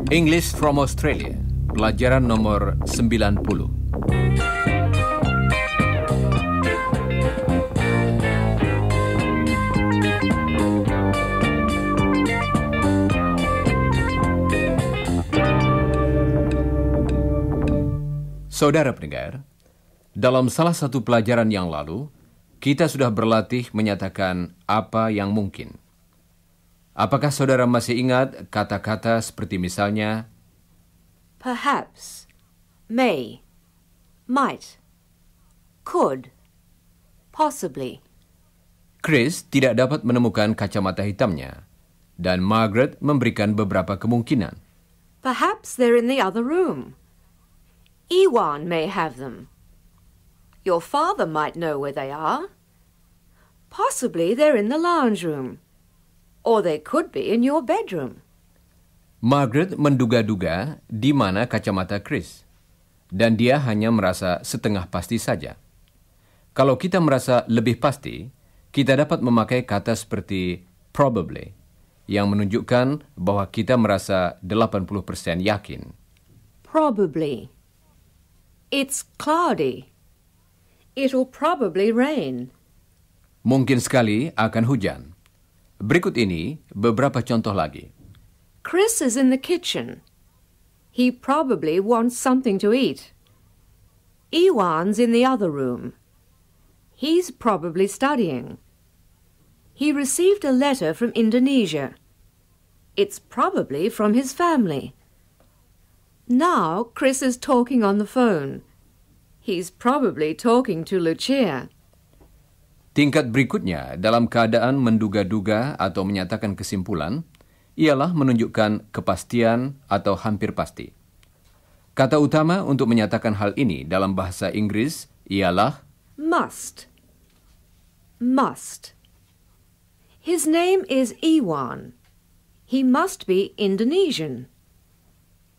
English from Australia, pelajaran nomor 90. Saudara pendengar, dalam salah satu pelajaran yang lalu, kita sudah berlatih menyatakan apa yang mungkin. Apakah saudara masih ingat kata-kata seperti misalnya perhaps, may, might, could, possibly? Chris tidak dapat menemukan kacamata hitamnya, dan Margaret memberikan beberapa kemungkinan. Perhaps they're in the other room. Iwan may have them. Your father might know where they are. Possibly they're in the lounge room. Or they could be in your bedroom. Margaret menduga-duga di mana kacamata Chris, dan dia hanya merasa setengah pasti saja. Kalau kita merasa lebih pasti, kita dapat memakai kata seperti probably, yang menunjukkan bahwa kita merasa 80% yakin. Probably. It's cloudy. It'll probably rain. Mungkin sekali akan hujan. Berikut ini beberapa contoh lagi. Chris is in the kitchen. He probably wants something to eat. Iwan's in the other room. He's probably studying. He received a letter from Indonesia. It's probably from his family. Now Chris is talking on the phone. He's probably talking to Lucia. Tingkat berikutnya dalam keadaan menduga-duga atau menyatakan kesimpulan ialah menunjukkan kepastian atau hampir pasti. Kata utama untuk menyatakan hal ini dalam bahasa Inggris ialah must. Must. His name is Iwan. He must be Indonesian.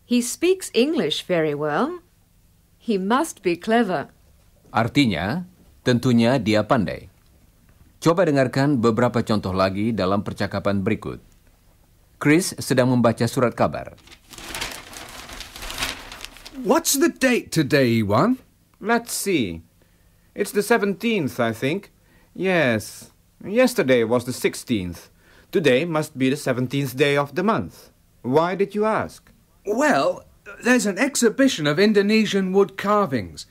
He speaks English very well. He must be clever. Artinya, tentunya dia pandai. Coba dengarkan beberapa contoh lagi dalam percakapan berikut. Chris sedang membaca surat kabar. What's the date today, Iwan? Let's see. It's the 17th, I think. Yes. Yesterday was the 16th. Today must be the 17th day of the month. Why did you ask? Well, there's an exhibition of Indonesian wood carvings.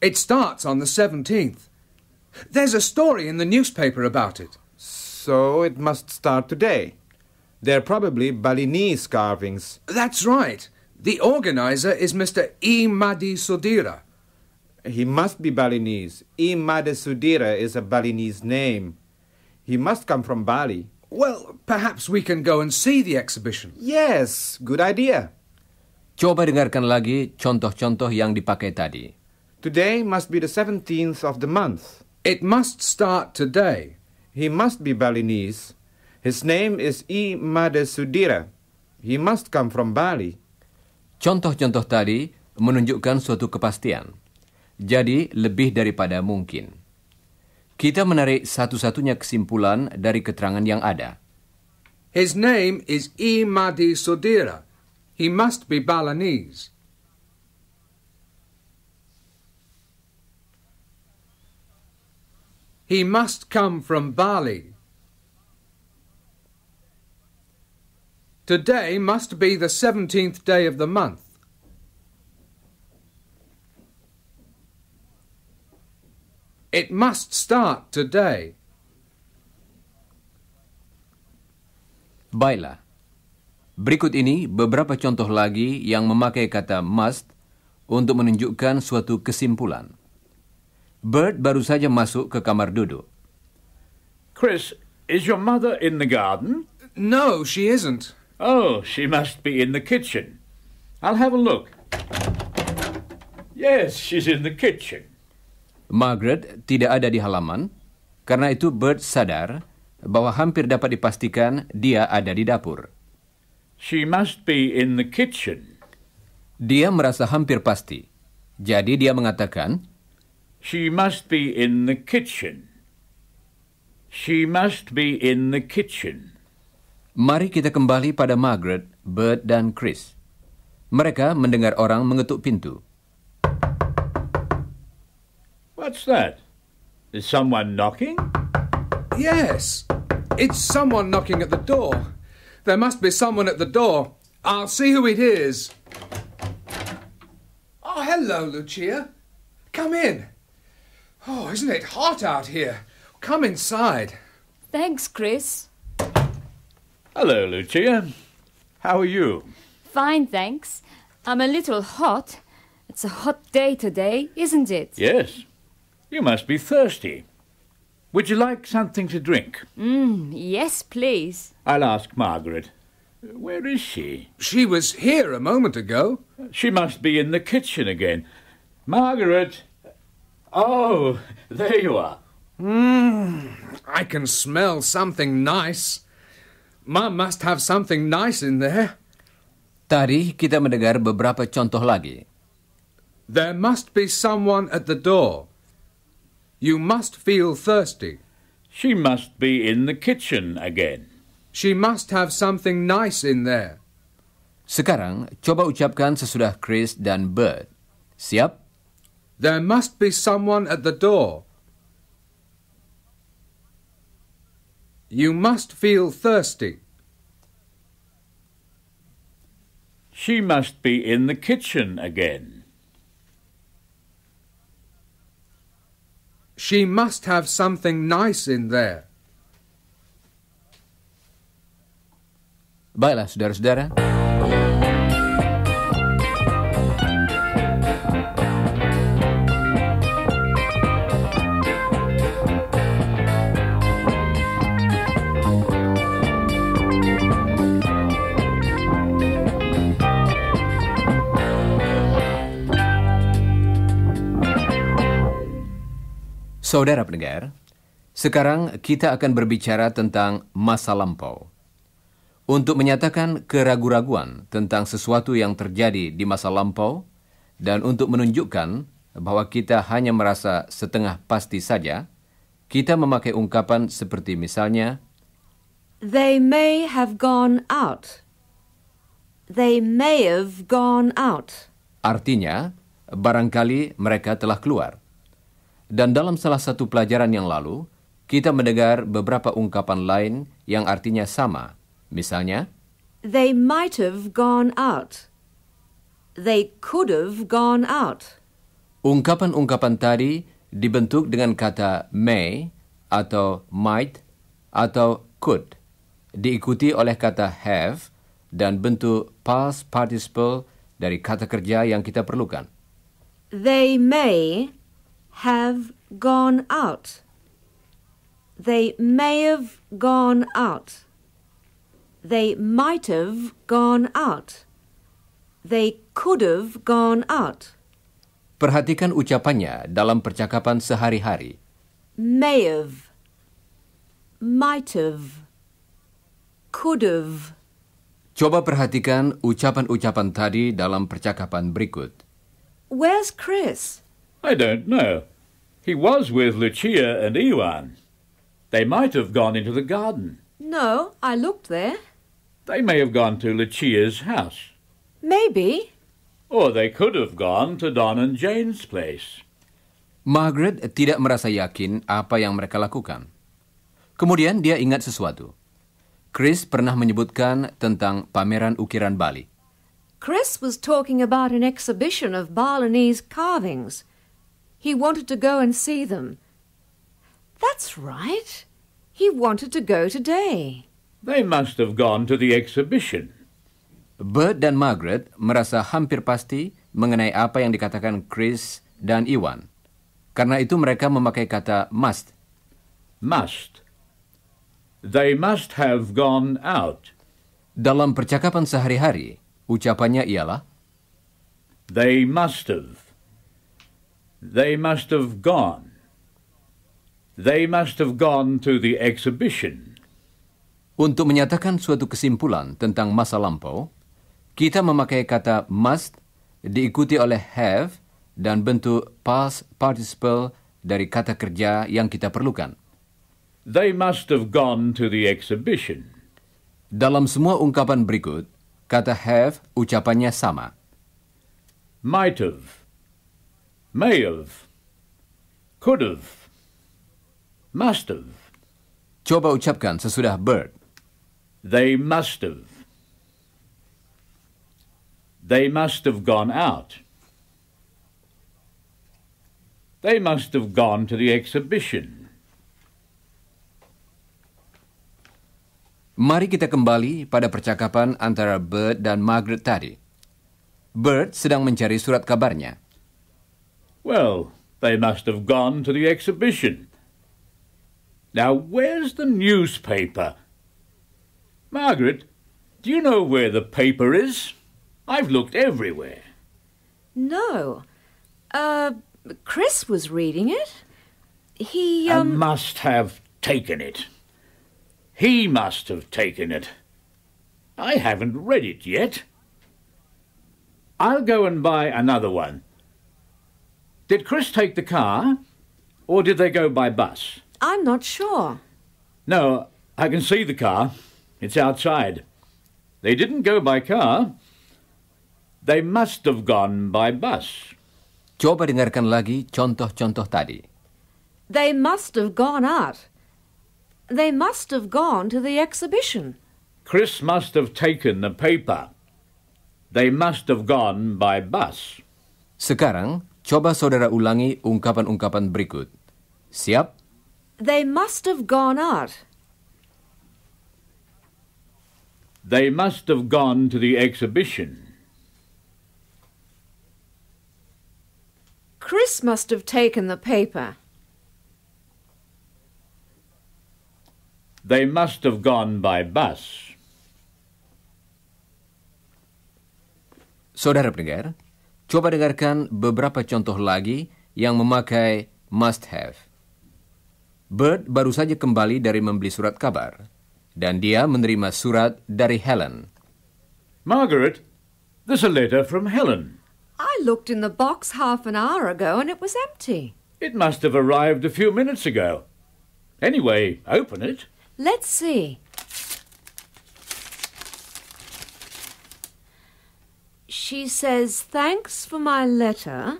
It starts on the 17th. There's a story in the newspaper about it. So it must start today. They're probably Balinese carvings. That's right. The organizer is Mr. E. Madi Sudira. He must be Balinese. E. Madi Sudira is a Balinese name. He must come from Bali. Well, perhaps we can go and see the exhibition. Yes, good idea. Coba dengarkan lagi contoh-contoh yang dipakai tadi. Today must be the 17th of the month. It must start today. He must be Balinese. His name is E. Made Sudira. He must come from Bali. Contoh-contoh tadi menunjukkan suatu kepastian. Jadi lebih daripada mungkin. Kita menarik satu-satunya kesimpulan dari keterangan yang ada. His name is E. Madi Sudira. He must be Balinese. He must come from Bali. Today must be the 17th day of the month. It must start today. Baiklah. Berikut ini beberapa contoh lagi yang memakai kata must untuk menunjukkan suatu kesimpulan. Bert baru saja masuk ke kamar duduk. Chris, is your mother in the garden? No, she isn't. Oh, she must be in the kitchen. I'll have a look. Yes, she's in the kitchen. Margaret tidak ada di halaman, karena itu Bert sadar bahwa hampir dapat dipastikan dia ada di dapur. She must be in the kitchen. Dia merasa hampir pasti. Jadi dia mengatakan, She must be in the kitchen. She must be in the kitchen. Mari kita kembali pada Margaret, Bert, dan Chris. Mereka mendengar orang mengetuk pintu. What's that? Is someone knocking? Yes, it's someone knocking at the door. There must be someone at the door. I'll see who it is. Oh, hello, Lucia. Come in. Oh, isn't it hot out here? Come inside. Thanks, Chris. Hello, Lucia. How are you? Fine, thanks. I'm a little hot. It's a hot day today, isn't it? Yes. You must be thirsty. Would you like something to drink? Yes, please. I'll ask Margaret. Where is she? She was here a moment ago. She must be in the kitchen again. Margaret! Oh, there you are. I can smell something nice. Mum must have something nice in there. Tadi kita mendengar beberapa contoh lagi. There must be someone at the door. You must feel thirsty. She must be in the kitchen again. She must have something nice in there. Sekarang, coba ucapkan sesudah Chris dan Bert. Siap? There must be someone at the door. You must feel thirsty. She must be in the kitchen again. She must have something nice in there. Baiklah, saudara-saudara. Saudara pendengar, sekarang kita akan berbicara tentang masa lampau. Untuk menyatakan keraguan-raguan tentang sesuatu yang terjadi di masa lampau, dan untuk menunjukkan bahwa kita hanya merasa setengah pasti saja, kita memakai ungkapan seperti misalnya, They may have gone out. They may have gone out. Artinya, barangkali mereka telah keluar. Dan dalam salah satu pelajaran yang lalu, kita mendengar beberapa ungkapan lain yang artinya sama. Misalnya, They might have gone out. They could have gone out. ungkapan-ungkapan tadi dibentuk dengan kata may atau might atau could, diikuti oleh kata have dan bentuk past participle dari kata kerja yang kita perlukan. They may have gone out. They may have gone out. They might have gone out. They could have gone out. Perhatikan ucapannya dalam percakapan sehari-hari. May have. Might have. Could have. Coba perhatikan ucapan-ucapan tadi dalam percakapan berikut. Where's Chris? I don't know. He was with Lucia and Iwan. They might have gone into the garden. No, I looked there. They may have gone to Lucia's house. Maybe. Or they could have gone to Don and Jane's place. Margaret tidak merasa yakin apa yang mereka lakukan. Kemudian dia ingat sesuatu. Chris pernah menyebutkan tentang pameran ukiran Bali. Chris was talking about an exhibition of Balinese carvings. He wanted to go and see them. That's right. He wanted to go today. They must have gone to the exhibition. Bert dan Margaret merasa hampir pasti mengenai apa yang dikatakan Chris dan Iwan. Karena itu mereka memakai kata must. Must. They must have gone out. Dalam percakapan sehari-hari, ucapannya ialah They must have. They must have gone. They must have gone to the exhibition. Untuk menyatakan suatu kesimpulan tentang masa lampau, kita memakai kata must diikuti oleh have dan bentuk past participle dari kata kerja yang kita perlukan. They must have gone to the exhibition. Dalam semua ungkapan berikut, kata have ucapannya sama. Might have, may have, could have, must have. Coba ucapkan sesudah Bird. They must have. They must have gone out. They must have gone to the exhibition. Mari kita kembali pada percakapan antara Bird dan Margaret tadi. Bird sedang mencari surat kabarnya. Well, they must have gone to the exhibition. Now, where's the newspaper? Margaret, do you know where the paper is? I've looked everywhere. No. Chris was reading it. He, must have taken it. He must have taken it. I haven't read it yet. I'll go and buy another one. Did Chris take the car, or did they go by bus? I'm not sure. No, I can see the car. It's outside. They didn't go by car. They must have gone by bus. Coba dengarkan lagi contoh-contoh tadi. They must have gone out. They must have gone to the exhibition. Chris must have taken the paper. They must have gone by bus. Sekarang, coba saudara ulangi ungkapan-ungkapan berikut. Siap? They must have gone out. They must have gone to the exhibition. Chris must have taken the paper. They must have gone by bus. Saudara pendengar, coba dengarkan beberapa contoh lagi yang memakai must have. Bird baru saja kembali dari membeli surat kabar, dan dia menerima surat dari Helen. Margaret, there's a letter from Helen. I looked in the box half an hour ago and it was empty. It must have arrived a few minutes ago. Anyway, open it. Let's see. She says, thanks for my letter.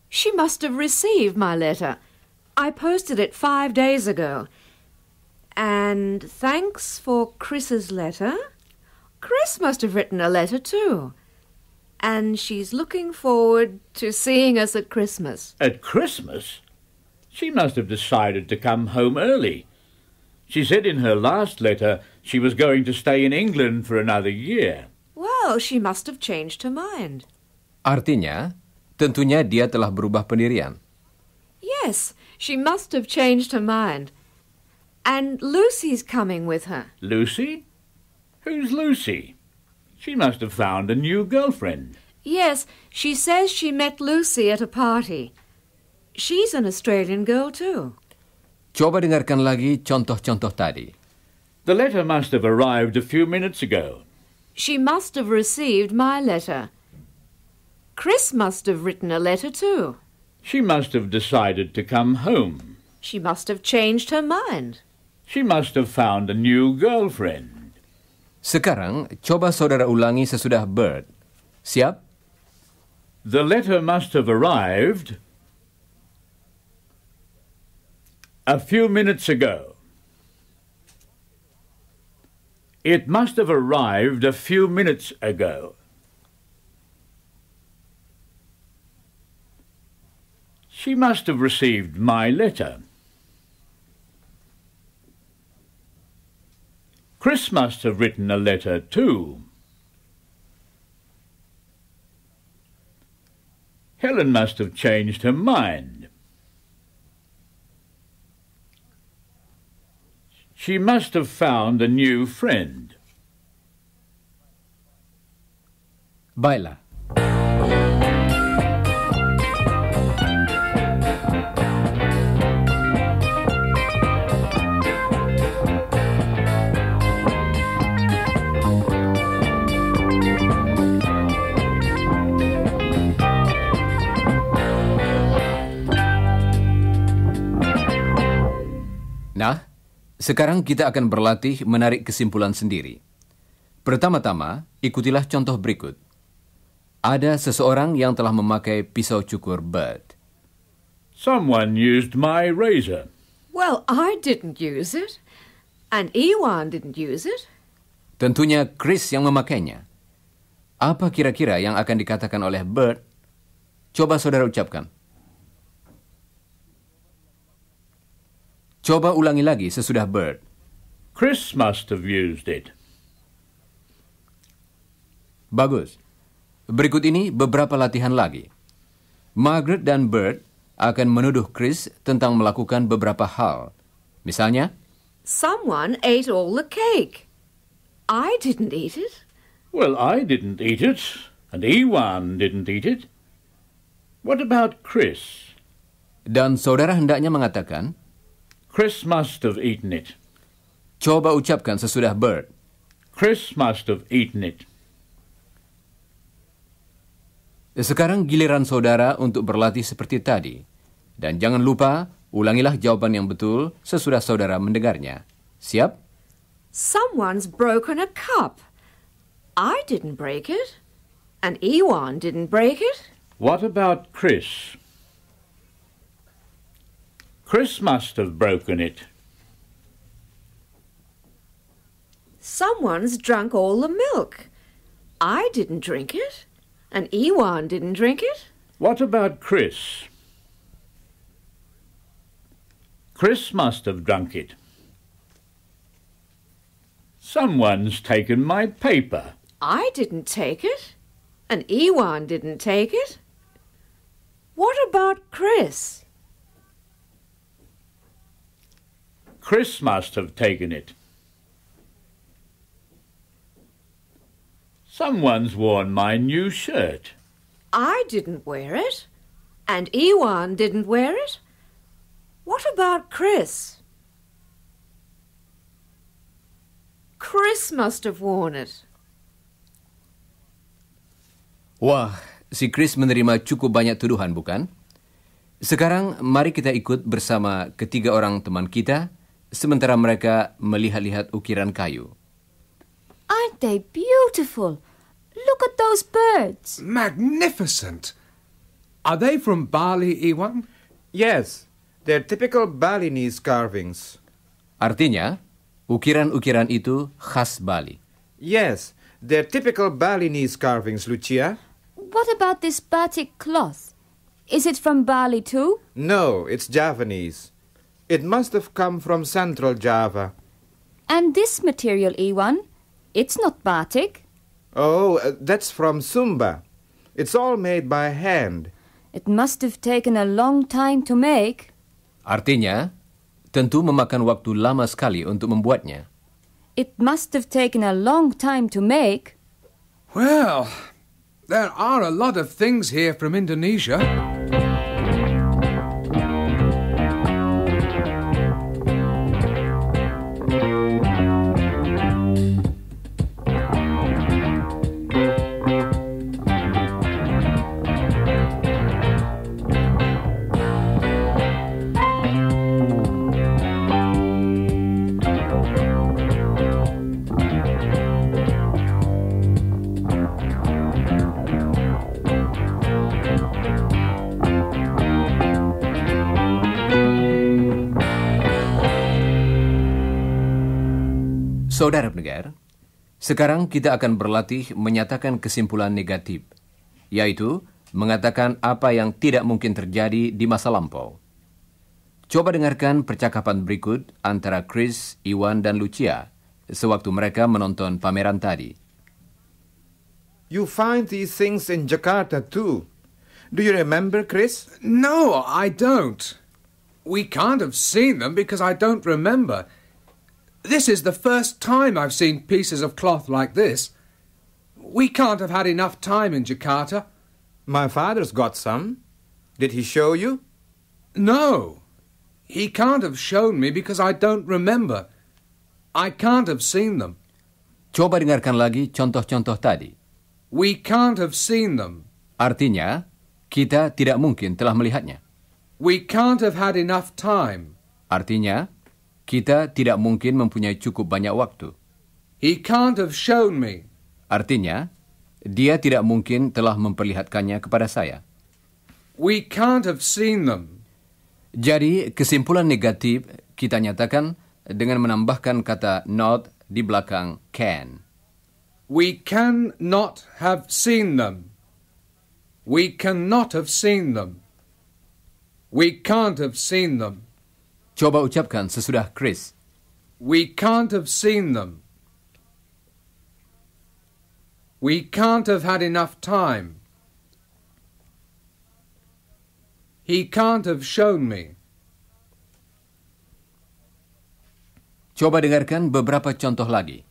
She must have received my letter. I posted it 5 days ago. And thanks for Chris's letter. Chris must have written a letter too. And she's looking forward to seeing us at Christmas. At Christmas? She must have decided to come home early. She said in her last letter she was going to stay in England for another year. Well, she must have changed her mind. Artinya, tentunya dia telah berubah pendirian. Yes, she must have changed her mind. And Lucy's coming with her. Lucy? Who's Lucy? She must have found a new girlfriend. Yes, she says she met Lucy at a party. She's an Australian girl too. Coba dengarkan lagi contoh-contoh tadi. The letter must have arrived a few minutes ago. She must have received my letter. Chris must have written a letter too. She must have decided to come home. She must have changed her mind. She must have found a new girlfriend. Sekarang, coba saudara ulangi sesudah Bird. Siap? The letter must have arrived a few minutes ago. It must have arrived a few minutes ago. She must have received my letter. Chris must have written a letter too. Helen must have changed her mind. She must have found a new friend. Baiklah. Nah, sekarang kita akan berlatih menarik kesimpulan sendiri. Pertama-tama, ikutilah contoh berikut. Ada seseorang yang telah memakai pisau cukur Bert. Someone used my razor. Well, I didn't use it. And Iwan didn't use it. Tentunya Chris yang memakainya. Apa kira-kira yang akan dikatakan oleh Bert? Coba saudara ucapkan. Coba ulangi lagi sesudah Bert. Chris must have used it. Bagus. Berikut ini beberapa latihan lagi. Margaret dan Bert akan menuduh Chris tentang melakukan beberapa hal. Misalnya, Someone ate all the cake. I didn't eat it. Well, I didn't eat it, and Iwan didn't eat it. What about Chris? dan saudara hendaknya mengatakan, Chris must have eaten it. coba ucapkan sesudah Bert. Chris must have eaten it. Sekarang giliran saudara untuk berlatih seperti tadi. Dan jangan lupa, ulangilah jawaban yang betul sesudah saudara mendengarnya. Siap? Someone's broken a cup. I didn't break it. And Iwan didn't break it. What about Chris? Chris must have broken it. Someone's drunk all the milk. I didn't drink it. And Iwan didn't drink it. What about Chris? Chris must have drunk it. Someone's taken my paper. I didn't take it. And Iwan didn't take it. What about Chris? Chris must have taken it. Someone's worn my new shirt. I didn't wear it. And Iwan didn't wear it. What about Chris? Chris must have worn it. Wah, si Chris menerima cukup banyak tuduhan, bukan? Sekarang, mari kita ikut bersama ketiga orang teman kita, sementara mereka melihat-lihat ukiran kayu. Aren't they beautiful? Look at those birds. Magnificent! Are they from Bali, Iwan? Yes, they're typical Balinese carvings. Artinya, ukiran-ukiran itu khas Bali. Yes, they're typical Balinese carvings, Lucia. What about this batik cloth? Is it from Bali too? No, it's Javanese. It must have come from Central Java. And this material, Iwan? It's not batik. Oh, that's from Sumba. It's all made by hand. It must have taken a long time to make. Artinya, tentu memakan waktu lama sekali untuk membuatnya. It must have taken a long time to make. Well, there are a lot of things here from Indonesia. Saudara pendengar, sekarang kita akan berlatih menyatakan kesimpulan negatif, yaitu mengatakan apa yang tidak mungkin terjadi di masa lampau. Coba dengarkan percakapan berikut antara Chris, Iwan, dan Lucia sewaktu mereka menonton pameran tadi. You find these things in Jakarta too. Do you remember, Chris? No, I don't. We can't have seen them because I don't remember. This is the first time I've seen pieces of cloth like this. We can't have had enough time in Jakarta. My father's got some. Did he show you? No. He can't have shown me because I don't remember. I can't have seen them. Coba dengarkan lagi contoh-contoh tadi. We can't have seen them. Artinya, kita tidak mungkin telah melihatnya. We can't have had enough time. Artinya, Kita tidak mungkin mempunyai cukup banyak waktu. He can't have shown me. Artinya, dia tidak mungkin telah memperlihatkannya kepada saya. We can't have seen them. Jadi, kesimpulan negatif kita nyatakan dengan menambahkan kata not di belakang can. We cannot have seen them. We cannot have seen them. We can't have seen them. Coba ucapkan sesudah Chris. We can't have seen them. We can't have had enough time. He can't have shown me. Coba dengarkan beberapa contoh lagi.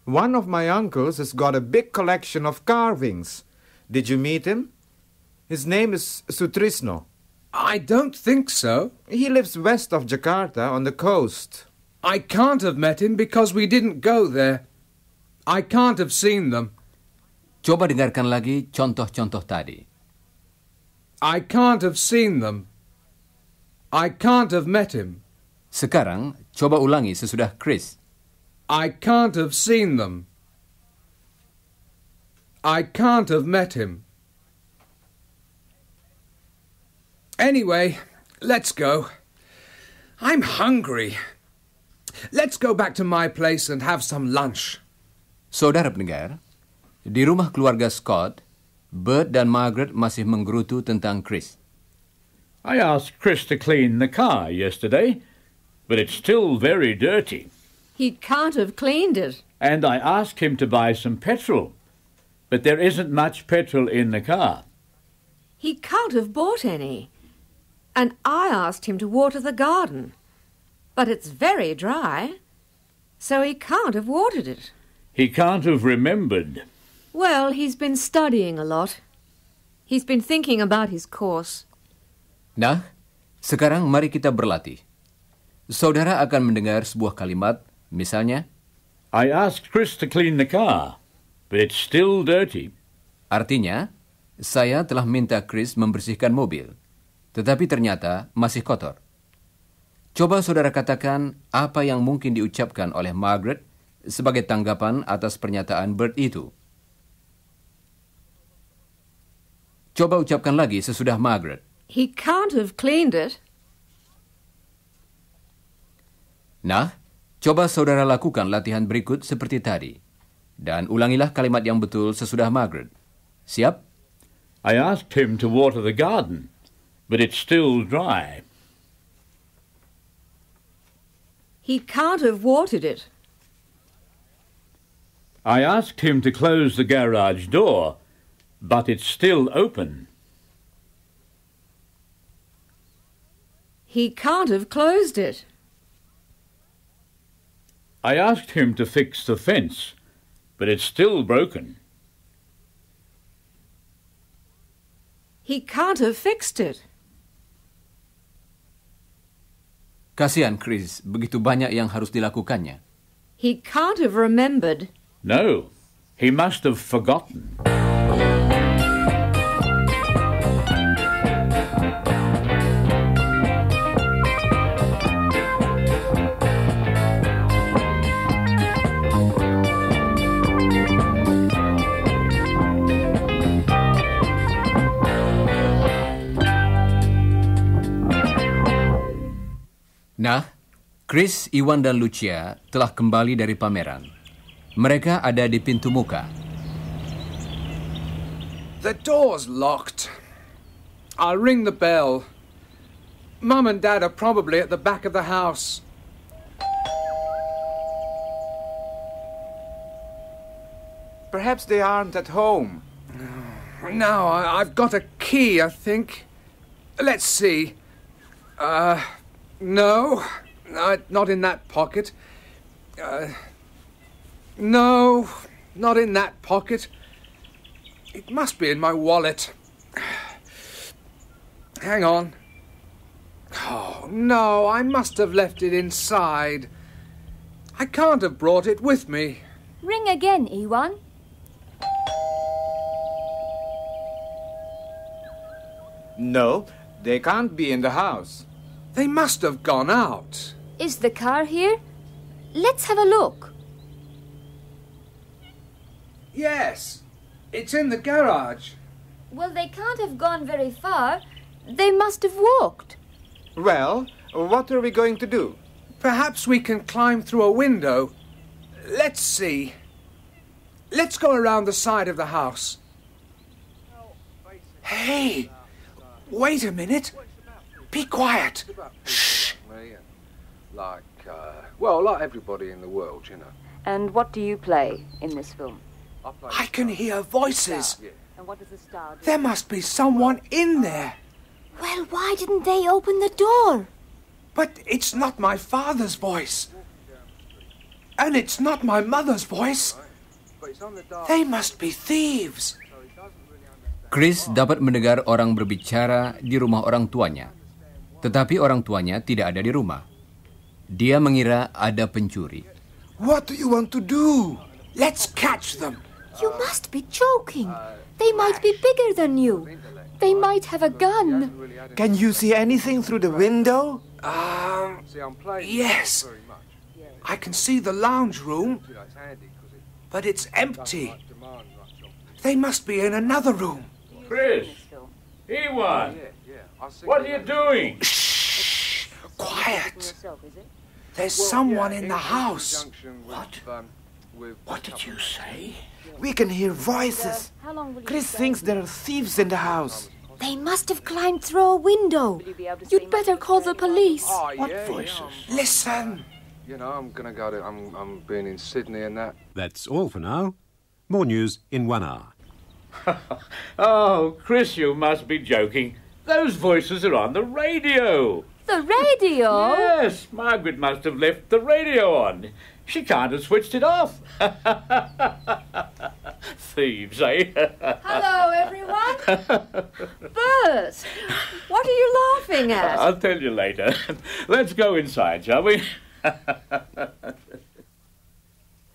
One of my uncles has got a big collection of carvings. Did you meet him? His name is Sutrisno. I don't think so. He lives west of Jakarta on the coast. I can't have met him because we didn't go there. I can't have seen them. Coba dengarkan lagi contoh-contoh tadi. I can't have seen them. I can't have met him. Sekarang, coba ulangi sesudah Chris. I can't have seen them. I can't have met him. Anyway, let's go. I'm hungry. Let's go back to my place and have some lunch. Saudara pendengar, di rumah keluarga Scott, Bert dan Margaret masih menggerutu tentang Chris. I asked Chris to clean the car yesterday, but it's still very dirty. He can't have cleaned it. And I asked him to buy some petrol, but there isn't much petrol in the car. He can't have bought any. And I asked him to water the garden. But it's very dry, so he can't have watered it. He can't have remembered. Well, he's been studying a lot. He's been thinking about his course. Nah, sekarang mari kita berlatih. Saudara akan mendengar sebuah kalimat, misalnya, I asked Chris to clean the car, but it's still dirty. artinya, saya telah minta Chris membersihkan mobil, tetapi ternyata masih kotor. Coba saudara katakan apa yang mungkin diucapkan oleh Margaret sebagai tanggapan atas pernyataan Bert itu. Coba ucapkan lagi sesudah Margaret. He can't have cleaned it. Nah, coba saudara lakukan latihan berikut seperti tadi. Dan ulangilah kalimat yang betul sesudah Margaret. Siap? I asked him to water the garden, but it's still dry. He can't have watered it. I asked him to close the garage door, but it's still open. He can't have closed it. I asked him to fix the fence, but it's still broken. He can't have fixed it. Kasihan Chris, begitu banyak yang harus dilakukannya. He can't have remembered. No, he must have forgotten. Nah, Chris, Iwan, dan Lucia telah kembali dari pameran. Mereka ada di pintu muka. The door's locked. I'll ring the bell. Mum and Dad are probably at the back of the house. Perhaps they aren't at home. Now, I've got a key, I think. Let's see. No, not in that pocket. No, not in that pocket. It must be in my wallet. Hang on. Oh, no, I must have left it inside. I can't have brought it with me. Ring again, Iwan. No, they can't be in the house. They must have gone out. Is the car here? Let's have a look. Yes, it's in the garage. Well, they can't have gone very far. They must have walked. Well, what are we going to do? Perhaps we can climb through a window. Let's see. Let's go around the side of the house. Hey, wait a minute. Be quiet. Shh. Like, like everybody in the world, you know. And what do you play in this film? I can hear voices. And what does the star do? There must be someone in there. Well, why didn't they open the door? But it's not my father's voice. And it's not my mother's voice. They must be thieves. Chris dapat mendengar orang berbicara di rumah orang tuanya. Tetapi orang tuanya tidak ada di rumah. Dia mengira ada pencuri. What do you want to do? Let's catch them. You must be joking. They might be bigger than you. They might have a gun. Can you see anything through the window? Yes. I can see the lounge room, but it's empty. They must be in another room. Chris, Ewan, what are you doing? Shh! Quiet. There's someone in the house. What? What did you say? We can hear voices. Chris thinks there are thieves in the house. They must have climbed through a window. You'd better call the police. What voices? Listen. You know, I'm gonna go to. I'm being in Sydney and that. That's all for now. More news in 1 hour. Oh, Chris, you must be joking. Those voices are on the radio. The radio? Yes, Margaret must have left the radio on. She can't have switched it off. Thieves, eh? Hello, everyone. Bert, what are you laughing at? I'll tell you later. Let's go inside, shall we?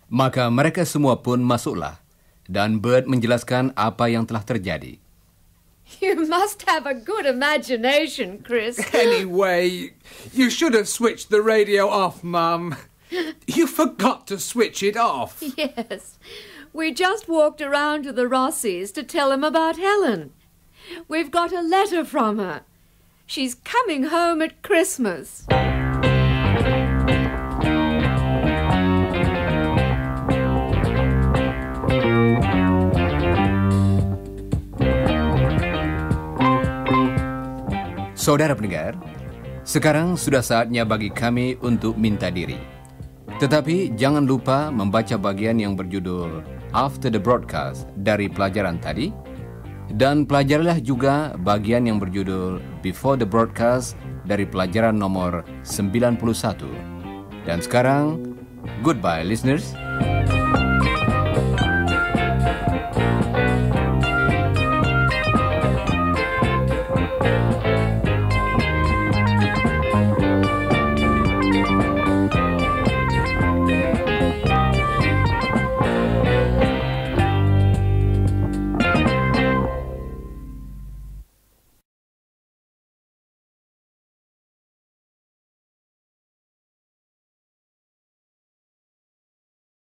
Maka mereka semua pun masuklah. Dan Bert menjelaskan apa yang telah terjadi. You must have a good imagination, Chris. Anyway, you should have switched the radio off, Mum. You forgot to switch it off. Yes. We just walked around to the Rossies to tell them about Helen. We've got a letter from her. She's coming home at Christmas. Saudara pendengar, sekarang sudah saatnya bagi kami untuk minta diri. Tetapi jangan lupa membaca bagian yang berjudul After the Broadcast dari pelajaran tadi, dan pelajarilah juga bagian yang berjudul Before the Broadcast dari pelajaran nomor 91. Dan sekarang, goodbye listeners.